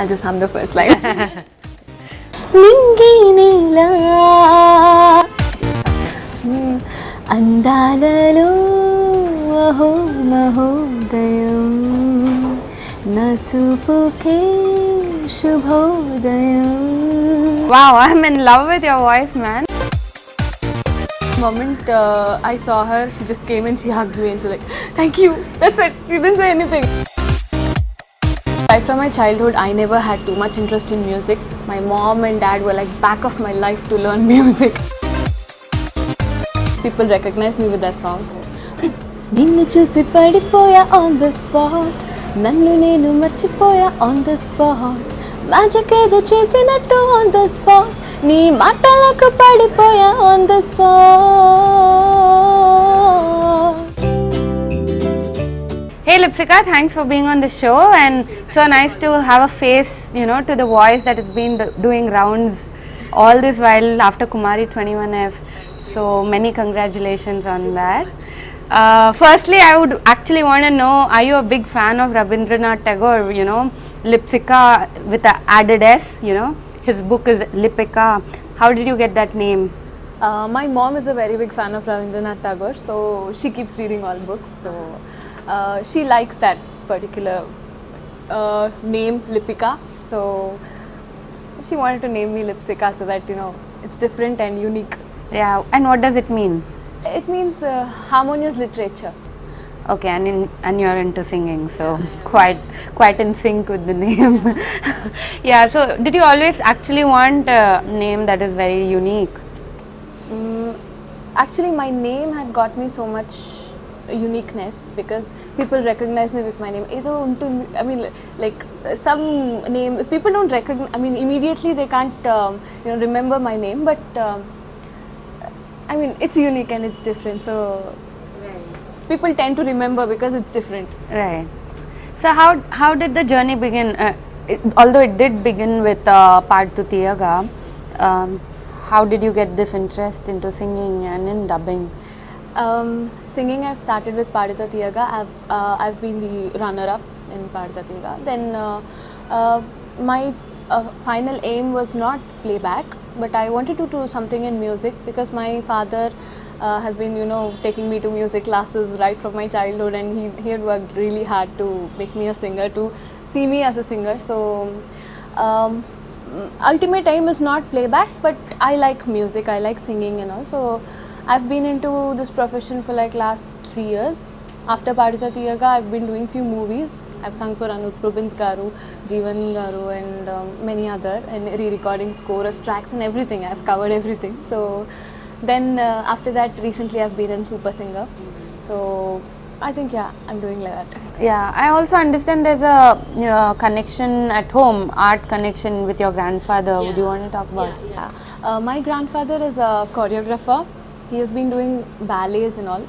I'll just hum the first line. Ningi Neela Andalalo Aho Mahodayam Natsupuke Shubhodayam. Wow, I'm in love with your voice, man. The moment I saw her, she just came and she hugged me and she was like, thank you. That's it. She didn't say anything. Right from my childhood, I never had too much interest in music. My mom and dad were like back of my life to learn music. People recognize me with that song. Ninnu Chusi Padipoya on the spot. Nannu Marchipoya on the spot. Magic edo chesinattu on the spot. Nee matalaku padipoya on the spot. Hey Lipsika, thanks for being on the show, and so nice to have a face, to the voice that has been doing rounds all this while after Kumari 21F. So many congratulations on that. Firstly, I would actually want to know, are you a big fan of Rabindranath Tagore? Lipsika with an added S, his book is Lipika. How did you get that name? My mom is a very big fan of Rabindranath Tagore, so she keeps reading all books. So she likes that particular name, Lipika. So she wanted to name me Lipsika so that it's different and unique. Yeah, and what does it mean? It means harmonious literature. Okay, and you're into singing, so quite in sync with the name. Yeah, so did you always actually want a name that is very unique? Actually, my name had got me so much uniqueness because people recognize me with my name. I mean, like some name, people don't recognize, I mean, immediately they can't, remember my name, but I mean, it's unique and it's different. So people tend to remember because it's different. Right. So how did the journey begin? Although it did begin with Paadthu Tiyaga, how did you get this interest into singing and in dubbing? Singing, I've started with Paadthu Tiyaga. I've been the runner-up in Paadthu Tiyaga. Then my final aim was not playback, but I wanted to do something in music because my father has been, taking me to music classes right from my childhood, and he had worked really hard to make me a singer, to see me as a singer. So ultimate aim is not playback, but I like music, I like singing and all. So I've been into this profession for like last 3 years. After Paadthu Tiyaga, I've been doing few movies. I've sung for Anup Rubens Garu, Jeevan Garu, and many other, and re-recording scores, tracks and everything. I've covered everything. So then after that, recently I've been in Super Singer. So I think, yeah, I'm doing like that. Yeah, I also understand there's a connection at home, art connection with your grandfather. Yeah. Would you want to talk about it? Yeah. My grandfather is a choreographer. He has been doing ballets and all.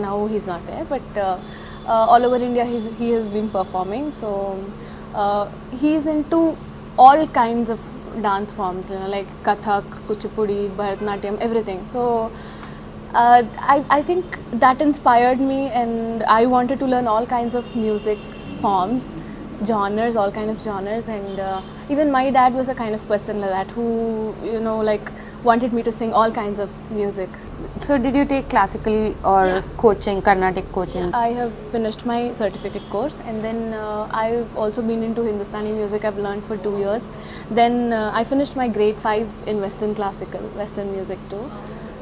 Now he's not there, but all over India he has been performing. So he's into all kinds of dance forms, like Kathak, Kuchipudi, Bharatanatyam, everything. So I think that inspired me, and I wanted to learn all kinds of music forms, genres, all kind of genres. And even my dad was a kind of person like that who wanted me to sing all kinds of music. So did you take classical or coaching, Carnatic coaching? Yeah, I have finished my certificate course, and then I've also been into Hindustani music. I've learned for 2 years. Then I finished my grade 5 in Western music too.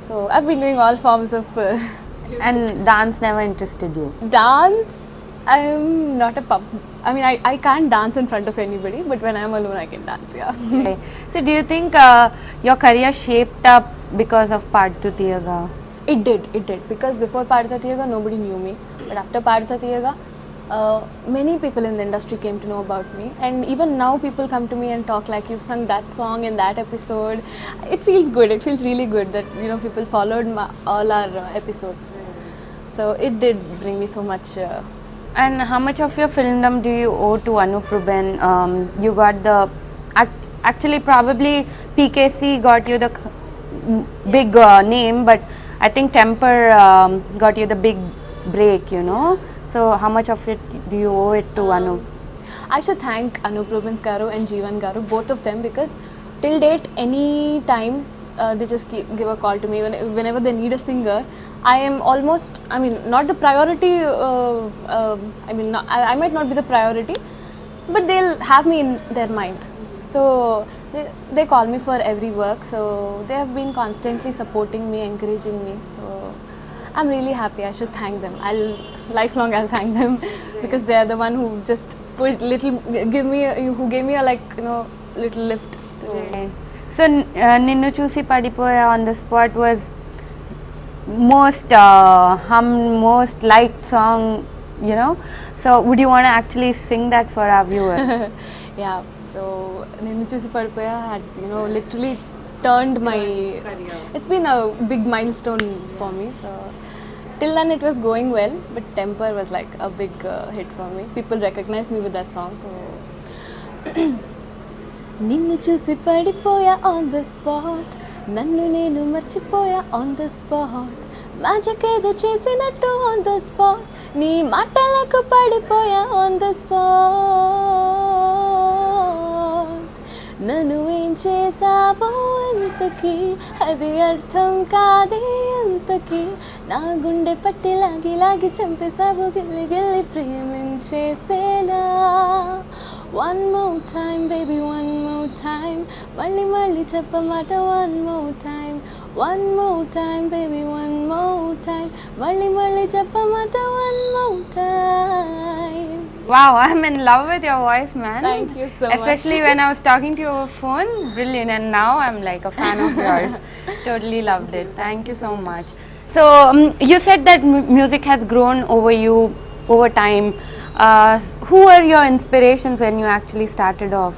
So I've been doing all forms of And dance never interested you? Dance, I'm not a I mean, I can't dance in front of anybody, but when I'm alone, I can dance, yeah. Okay. So do you think your career shaped up because of Paadthu Tiyaga? It did. Because before Paadthu Tiyaga, nobody knew me. But after Paadthu Tiyaga, many people in the industry came to know about me. And even now, people come to me and talk like, you've sung that song in that episode. It feels good. It feels really good that, people followed all our episodes. So it did bring me so much. And how much of your filmdom do you owe to Anup Ruben? You got the... Actually, probably PKC got you the big name, but I think Temper got you the big break, So how much of it do you owe it to Anup? I should thank Anup Rubens Garu and Jeevan Garu, both of them, because till date, any time they just give a call to me whenever they need a singer. I am almost, I mean, not the priority. I might not be the priority, but they'll have me in their mind. So they call me for every work. So they have been constantly supporting me, encouraging me. So I'm really happy. I should thank them. I'll thank them because they are the one who just gave me a little lift. Right. So Ninnu Chusi Padipoya on the spot was most most liked song, you know. So would you want to actually sing that for our viewers? Yeah. So Ninnu Chusi Padipoya had literally turned my career. It's been a big milestone for me. So till then it was going well, but Temper was like a big hit for me. People recognize me with that song. So నిన్ను చూసి పడిపోయా on the spot, నన్ను నేను మర్చిపోయా on the spot, magic ఏదో చేసినట్టు on the spot, నీ మాటలకు పడిపోయా on the spot, నన్ను ఏం చేసావో ఎంతకి అది అర్థం కాదే ఎంతకి, నా గుండె పట్టి లాగి లాగి చంపేసావు గిల్లి గిల్లి ప్రేమించేసేలా. One more time, baby, one more time. Malli malli cheppamata one more time. One more time, baby, one more time. Malli malli cheppamata one more time. Wow, I'm in love with your voice, man. Thank you so much. Especially when I was talking to you over phone, brilliant. And now I'm like a fan of yours. Totally loved it. Thank you so much. So you said that music has grown over you over time. Who were your inspirations when you actually started off?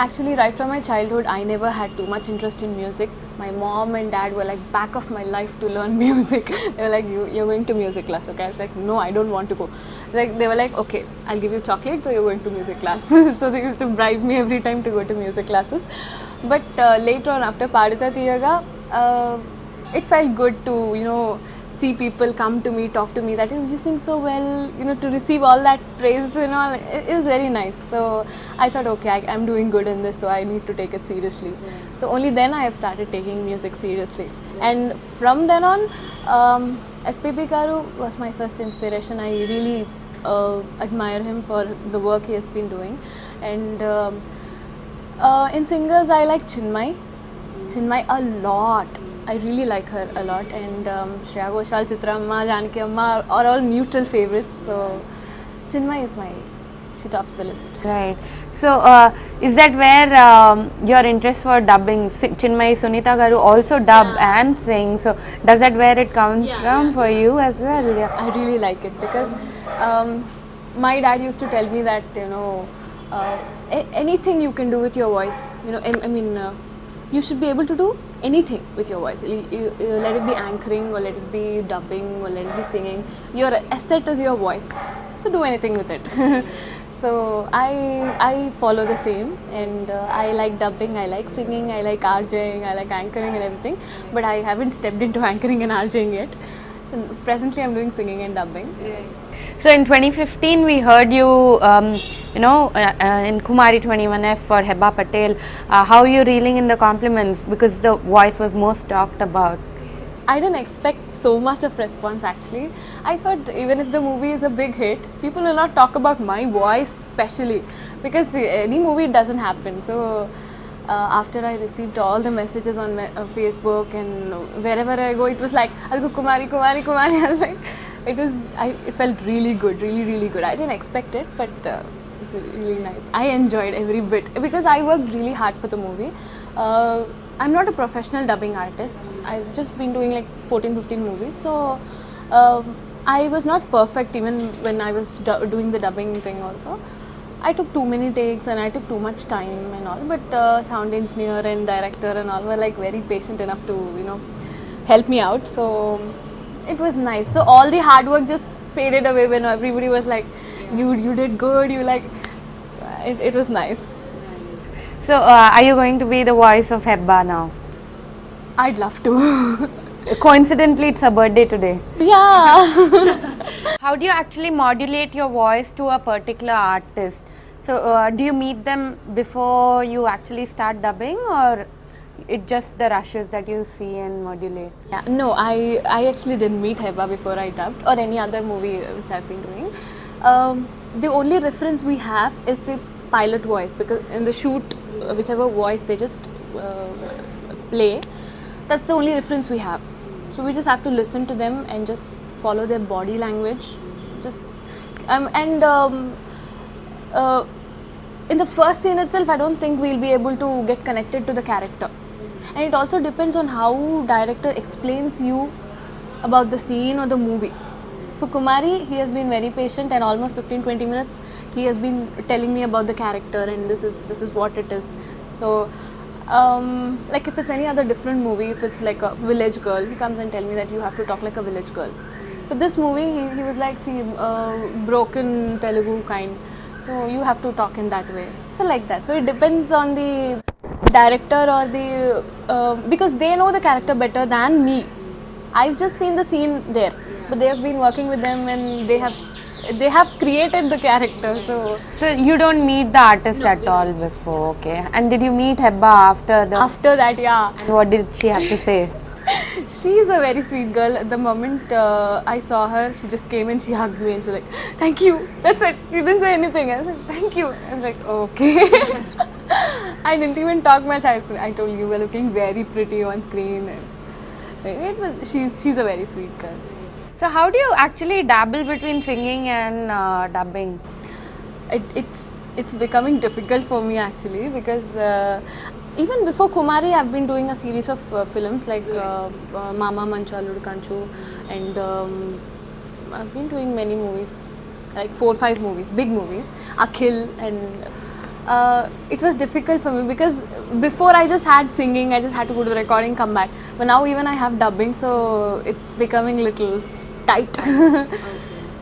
Actually, right from my childhood, I never had too much interest in music. My mom and dad were like back of my life to learn music. They were like, you're going to music class, okay? I was like, no, I don't want to go. They were like, okay, I'll give you chocolate, so you're going to music class. So they used to bribe me every time to go to music classes. But later on, after Padita Tiyaga, it felt good to, see people come to me, talk to me that you sing so well, to receive all that praise and all. It was very nice. So I thought, okay, I'm doing good in this, so I need to take it seriously. So only then I have started taking music seriously. And from then on, SPB Garu was my first inspiration. I really admire him for the work he has been doing. And in singers, I like Chinmayi a lot. I really like her a lot, and Shreya Ghoshal, Sitarama, Janaki Amma are all neutral favorites. So Chinmayi she tops the list. Right. So is that where your interest for dubbing? Chinmayi, Sunita Garu also dub and sing. So does that where it comes from for you as well? Yeah. I really like it because my dad used to tell me that anything you can do with your voice. You should be able to do anything with your voice. You let it be anchoring, or let it be dubbing, or let it be singing. Your asset is your voice, so do anything with it. So I follow the same, and I like dubbing, I like singing, I like RJing, I like anchoring and everything, but I haven't stepped into anchoring and RJing yet. So presently I'm doing singing and dubbing. So in 2015 we heard you, in Kumari 21F for Hebah Patel. How are you reeling in the compliments, because the voice was most talked about? I didn't expect so much of response actually. I thought even if the movie is a big hit, people will not talk about my voice especially, because any movie doesn't happen. So after I received all the messages on my, Facebook and wherever I go, it was like, I'll go Kumari. I was like, it felt really good, really good. I didn't expect it, but it's really nice. I enjoyed every bit because I worked really hard for the movie. I'm not a professional dubbing artist. I've just been doing like 14-15 movies, so I was not perfect even when I was doing the dubbing thing also. I took too many takes and I took too much time and all, but sound engineer and director and all were like very patient enough to help me out. So it was nice. So all the hard work just faded away when everybody was like, you did good, so it was nice. So are you going to be the voice of Hebah now? I'd love to. Coincidentally, it's her birthday today. Yeah. How do you actually modulate your voice to a particular artist? So, do you meet them before you actually start dubbing, or it just the rushes that you see and modulate? Yeah, no, I actually didn't meet Hebah before I dubbed or any other movie which I've been doing. The only reference we have is the pilot voice, because in the shoot, whichever voice they just play, that's the only reference we have. So we just have to listen to them and just follow their body language. Just and in the first scene itself, I don't think we'll be able to get connected to the character. And it also depends on how director explains you about the scene or the movie. For Kumari, he has been very patient, and almost 15-20 minutes he has been telling me about the character, and this is what it is. So like if it's any other different movie, if it's like a village girl, he comes and tell me that you have to talk like a village girl. For this movie, he was like, see, broken Telugu kind, so you have to talk in that way. So like that. So it depends on the director or the because they know the character better than me. I've just seen the scene there, but they have been working with them and they have created the character. So you don't meet the artist at all before, okay? And did you meet Hebah after that, yeah. And what did she have to say? She's a very sweet girl. The moment I saw her, she just came and she hugged me and she's like, "Thank you." That's it. She didn't say anything. I was like, "Thank you." I was like, "Okay." I didn't even talk much. I told you were looking very pretty on screen. And she's a very sweet girl. So how do you actually dabble between singing and dubbing? It's becoming difficult for me actually, because even before Kumari, I've been doing a series of films like Mama Manchu Alludu Kanchu, and I've been doing many movies, like 4 or 5 movies, big movies, Akhil, and it was difficult for me because before I just had singing, I just had to go to the recording, come back. But now even I have dubbing, so it's becoming little tight.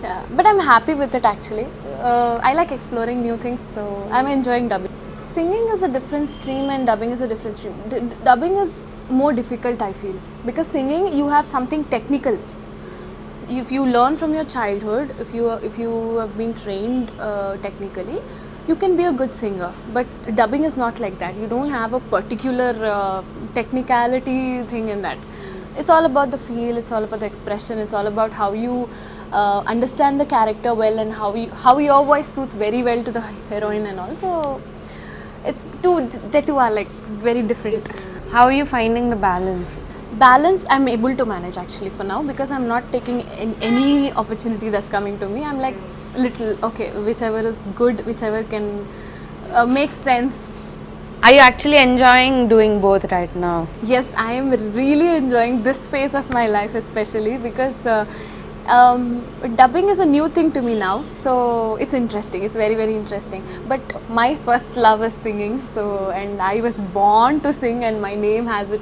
Yeah, but I'm happy with it actually. I like exploring new things, so I'm enjoying dubbing. Singing is a different stream and dubbing is a different stream. Dubbing is more difficult, I feel, because singing you have something technical. If you learn from your childhood, if you have been trained technically, you can be a good singer. But dubbing is not like that. You don't have a particular technicality thing in that. It's all about the feel, it's all about the expression, it's all about how you understand the character well and how your voice suits very well to the heroine and all. So the two are like very different. How are you finding the balance? Balance I'm able to manage actually for now, because I'm not taking any opportunity that's coming to me. I'm like little, okay, whichever is good, whichever can make sense. Are you actually enjoying doing both right now? Yes, I am really enjoying this phase of my life, especially because dubbing is a new thing to me now, so it's interesting. It's very, very interesting. But my first love is singing, and I was born to sing, and my name has it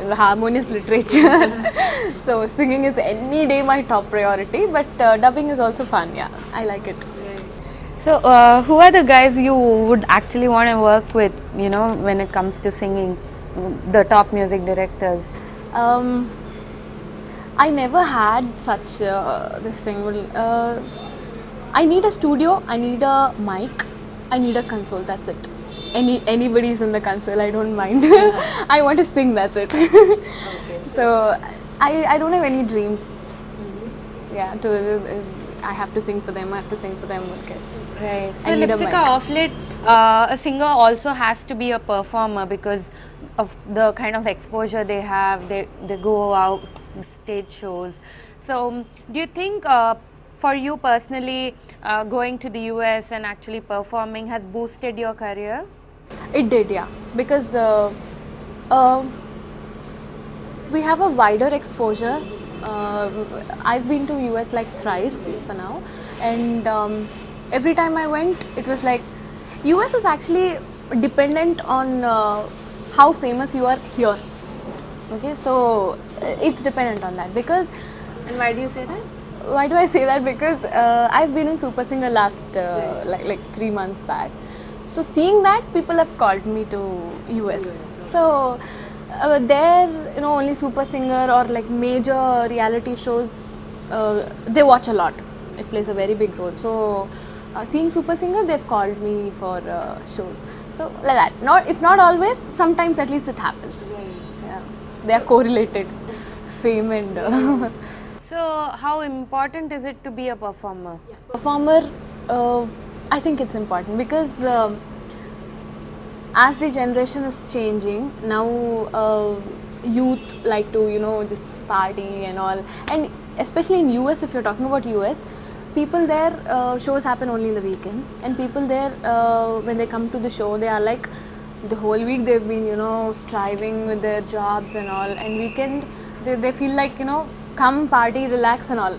in the harmonious literature. So singing is any day my top priority, but dubbing is also fun. Yeah, I like it. So, who are the guys you would actually want to work with, when it comes to singing, the top music directors? I never had such this thing. I need a studio, I need a mic, I need a console, that's it. Anybody's in the console, I don't mind. I want to sing, that's it. Okay. So, I don't have any dreams. Yeah, I have to sing for them, okay. Right. So Lipsika, of late, a singer also has to be a performer because of the kind of exposure they have. They go out stage shows. So do you think for you personally, going to the US and actually performing has boosted your career? It did, yeah, because we have a wider exposure. I've been to US like thrice for now, and every time I went, it was like US is actually dependent on how famous you are here. Okay, so it's dependent on that, because. And why do you say that? Why do I say that? Because I've been in Super Singer last like 3 months back. So seeing that, people have called me to US. So there, only Super Singer or like major reality shows they watch a lot. It plays a very big role. So seeing Super Singer, they've called me for shows. So like that. Not if not always, sometimes at least it happens. Yeah, they are correlated, fame and. So, how important is it to be a performer? Performer, I think it's important because as the generation is changing now, youth like to just party and all, and especially in US, if you're talking about US, people there, shows happen only in the weekends, and people there, when they come to the show, they are like the whole week they've been striving with their jobs and all, and weekend they feel like come party, relax and all.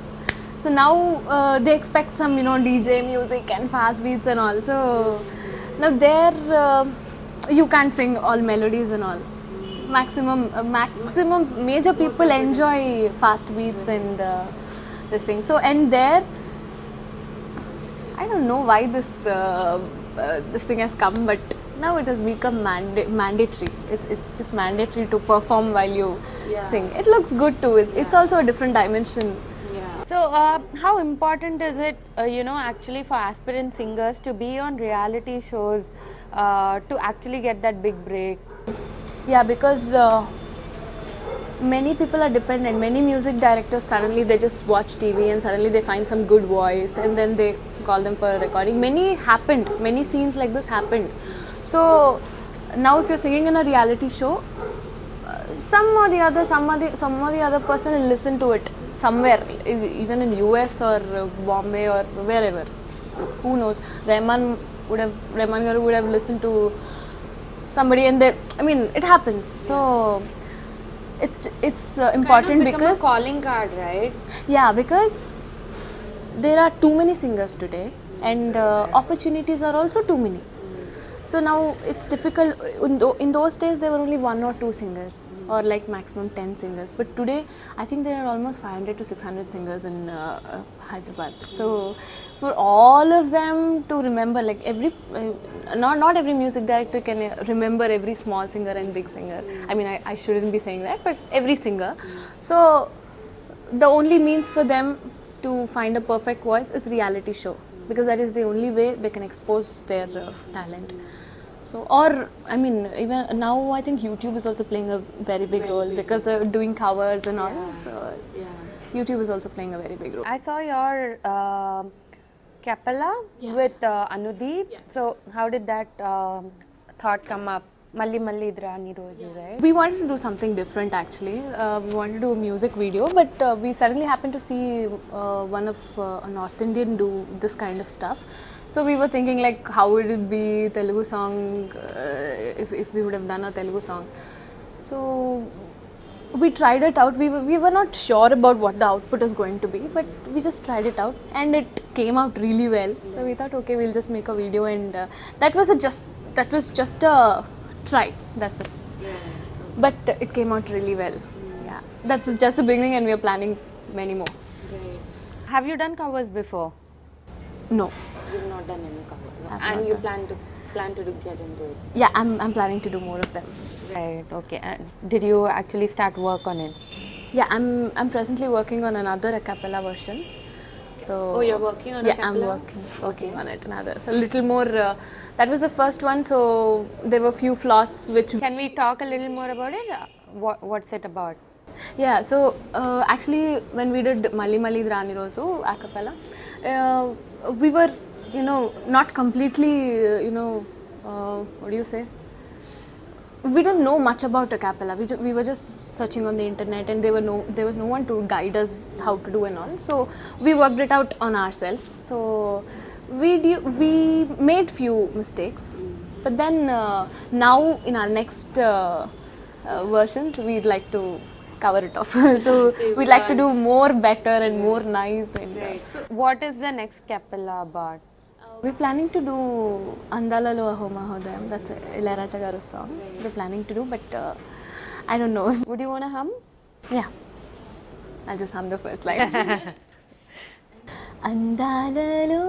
So now they expect some DJ music and fast beats and all. So now there you can't sing all melodies and all. Maximum major people enjoy fast beats and this thing. So and there, I don't know why this thing has come, but now it has become mandatory. It's just mandatory to perform while you sing. It looks good too. It's also a different dimension. So, how important is it, actually for aspirant singers to be on reality shows to actually get that big break? Yeah, because many people are dependent. Many music directors suddenly they just watch TV and suddenly they find some good voice and then they call them for a recording. Many scenes like this happened. So now if you're singing in a reality show, some or the other person will listen to it somewhere, even in US or Bombay or wherever. Who knows? Rahman Garu would have listened to somebody, and it happens. So it's important because a calling card, right? Yeah, because there are too many singers today, and opportunities are also too many. So now it's difficult. In those days, there were only 1 or 2 singers, or like maximum 10 singers. But today, I think there are almost 500 to 600 singers in Hyderabad. So for all of them to remember, like not every music director can remember every small singer and big singer. I shouldn't be saying that, but every singer. So the only means for them to find a perfect voice is reality show, because that is the only way they can expose their talent. So, or even now I think YouTube is also playing a very big role because doing covers and all. So YouTube is also playing a very big role. I saw your Cappella with Anudeep. So how did that thought come up? Malli Rani, Roju, right? We wanted to do something different actually. We wanted to do a music video, but we suddenly happened to see one of a North Indian do this kind of stuff. So we were thinking like, how would it be Telugu song if we would have done a Telugu song. So we tried it out. We were not sure about what the output is going to be, but we just tried it out and it came out really well. So we thought, okay, we'll just make a video, and that was just a try. That's it. But it came out really well. Yeah, that's just the beginning, and we are planning many more. Have you done covers before? No. You've not done any covers, and you plan to get into it. Yeah, I'm planning to do more of them. Right. Okay. And did you actually start work on it? Yeah, I'm presently working on another a cappella version. So oh, you're working on a cappella? Yeah, I'm working on it. Another, so a little more. That was the first one, so there were few flaws which. Can we talk a little more about it? What's it about? Yeah, so actually when we did Malli Rani also a cappella, we were not completely what do you say? We didn't know much about a cappella. We were just searching on the internet, and there was no one to guide us how to do and all. So we worked it out on ourselves. So we made few mistakes, but then now in our next versions we'd like to cover it off. So we'd like to do more better and more nice. And, so what is the next cappella about? We're planning to do Andalalo Aho Mahodayam. That's Ilayaraja Garu's song. We're planning to do, but I don't know. Would you want to hum? Yeah. I'll just hum the first line. Andalalo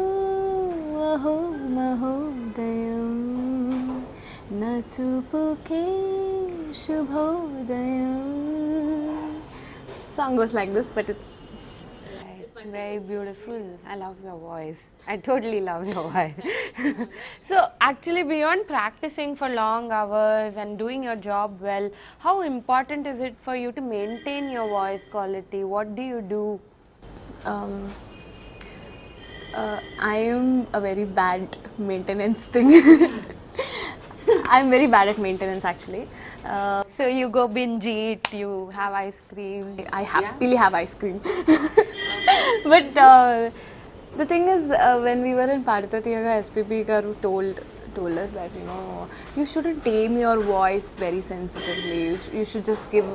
Aho Mahodayam Nachupuke Shubhodayam. Song goes like this, but it's Very beautiful. I love your voice. I totally love your voice. So, actually, beyond practicing for long hours and doing your job well, how important is it for you to maintain your voice quality? What do you do? Um, I am a very bad maintenance thing. I'm very bad at maintenance actually. So, you go binge eat, you have ice cream. I happily have ice cream. But the thing is, when we were in Paritatiyaga, SPP Garu told us that you shouldn't tame your voice very sensitively. You should just give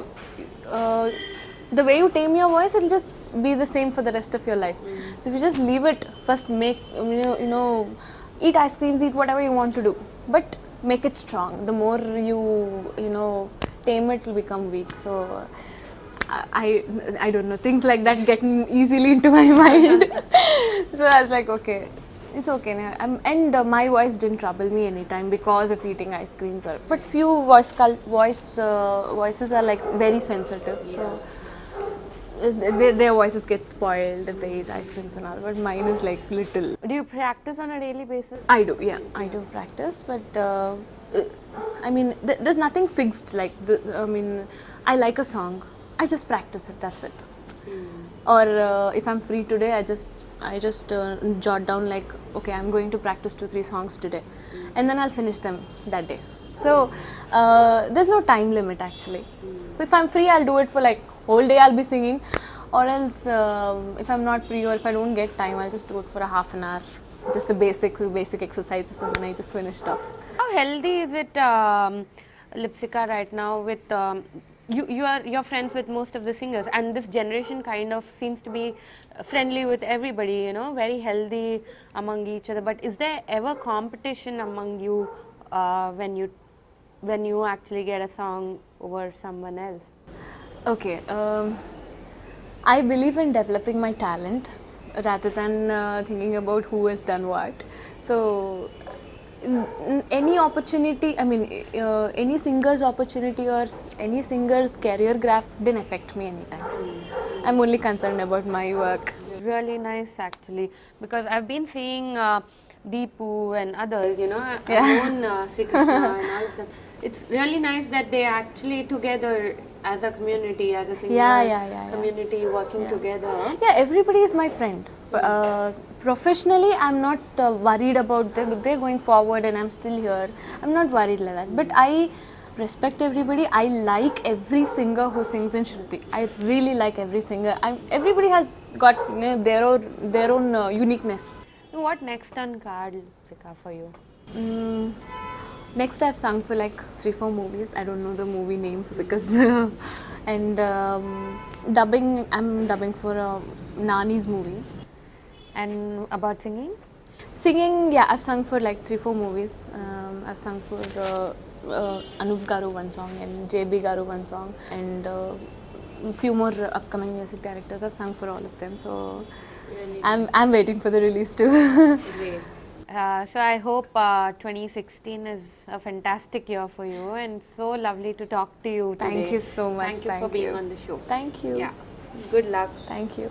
the way you tame your voice, it'll just be the same for the rest of your life. So if you just leave it, first make eat ice creams, eat whatever you want to do, but make it strong. The more you tame it, will become weak. So I don't know, things like that get easily into my mind. So I was like, okay, it's okay now. And my voice didn't trouble me anytime because of eating ice creams. But few voices are like very sensitive, so their voices get spoiled if they eat ice creams and all. But mine is like little. Do you practice on a daily basis? I do, yeah, I do practice, but I mean, there's nothing fixed. Like, I like a song, I just practice it. That's it. Or if I'm free today, I just jot down like, okay, I'm going to practice 2-3 songs today, and then I'll finish them that day. So there's no time limit actually. So if I'm free, I'll do it for like whole day. I'll be singing, or else if I'm not free or if I don't get time, I'll just do it for a half an hour. Just the basic exercises, and then I just finish it off. How healthy is it, Lipsika, right now with you're friends with most of the singers, and this generation kind of seems to be friendly with everybody, very healthy among each other. But is there ever competition among you when you actually get a song over someone else? Okay, I believe in developing my talent rather than thinking about who has done what. So any opportunity, any singer's opportunity or any singer's career graph didn't affect me anytime. I'm only concerned about my work. Really nice actually, because I've been seeing Deepu and others, I've known Sri Krishna and all of them. It's really nice that they actually together as a community, as a singer community working together. Yeah, everybody is my friend. Professionally, I'm not worried about they're going forward and I'm still here. I'm not worried like that. But I respect everybody. I like every singer who sings in Shruti. I really like every singer. Everybody has got their own uniqueness. What next on card, Lipsika, for you? Next, I've sung for like 3-4 movies. I don't know the movie names because and dubbing. I'm dubbing for Nani's movie. And about singing? Singing, yeah, I've sung for like 3-4 movies. I've sung for Anup Garu one song and JB Garu one song, and a few more upcoming music directors. I've sung for all of them. So really? I'm waiting for the release too. Great. So I hope 2016 is a fantastic year for you, and so lovely to talk to you today. Thank you so much. Thank you for being on the show. Thank you. Yeah. Good luck. Thank you.